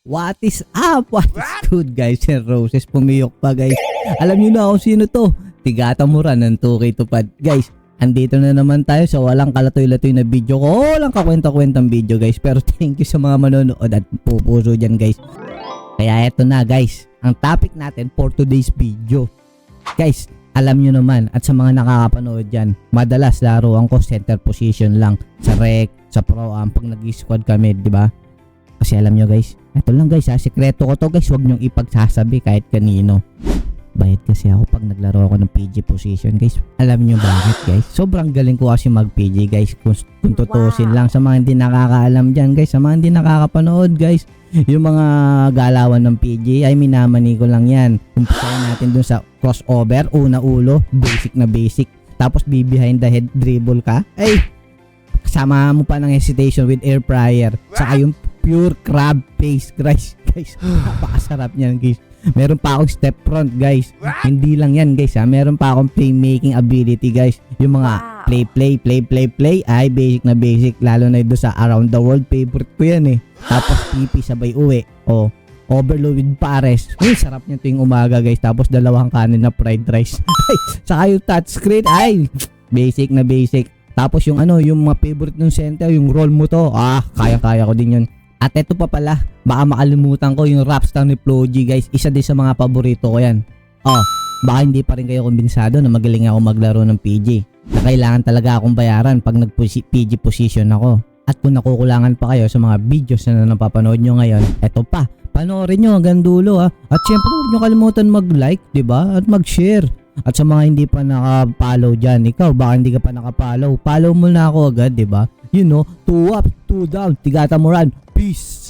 What is up? What is good guys? Si Roses pumiyok pa guys. Alam niyo na kung sino to. Tigata mo ran ng 2K tupad. Guys, andito na naman tayo sa walang kalatoy-latoy na video ko. Walang kakwenta-kwentang video guys. Pero thank you sa mga manonood at pupuso dyan guys. Kaya eto na guys. Ang topic natin for today's video. Guys, alam nyo naman at sa mga nakakapanood dyan, madalas laruan ko center position lang. Sa rec, sa pro pag nag-squad kami, di ba? Kasi alam nyo guys, ito lang guys sikreto ko to guys, huwag nyong ipagsasabi kahit kanino. Bayad kasi ako pag naglaro ako ng PG position guys. Alam nyo bakit guys? Sobrang galing ko kasi mag PG guys. Kung tutusin lang sa mga hindi nakakaalam dyan guys, sa mga hindi nakakapanood guys, yung mga galawan ng PG ay minamani ko lang yan. Umpisahin natin dun sa crossover, una ulo, basic na basic. Tapos behind the head dribble ka. Ay! Kasama mo pa ng hesitation with air fryer. Saka yung pure crab face guys. Napakasarap niyan guys. Meron pa akong step front guys. Hindi lang yan guys meron pa akong playmaking ability guys. Yung mga play ay basic na basic. Lalo na doon sa around the world, favorite ko yan Tapos PP sabay uwi. Overload with pares. Uy, sarap niya tuwing umaga guys. Tapos dalawang kanin na fried rice. Saka yung touchscreen ay basic na basic. Tapos yung yung mga favorite ng center, yung roll mo to. Kaya ko din yun. At eto pa pala, baka makalimutan ko yung Rapstar ni Floji guys. Isa din sa mga paborito ko yan. Baka hindi pa rin kayo kumbensado na magaling ako maglaro ng PG. Na kailangan talaga akong bayaran pag nag-PG position ako. At kung nakukulangan pa kayo sa mga videos na napapanood nyo ngayon, eto pa, panoorin nyo hanggang dulo At syempre huwag nyo kalimutan mag-like, diba? At mag-share. At sa mga hindi pa naka-follow dyan, ikaw baka hindi ka pa naka-follow, follow mo na ako agad, diba? You know, 2 up, 2 down, tigata mo ran. Peace!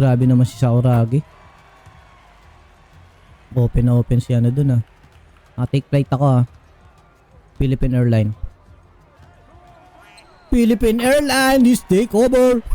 Grabe naman si Sauragi. Open na open siya dun take flight ako Philippine Airlines. Philippine Airlines, take over.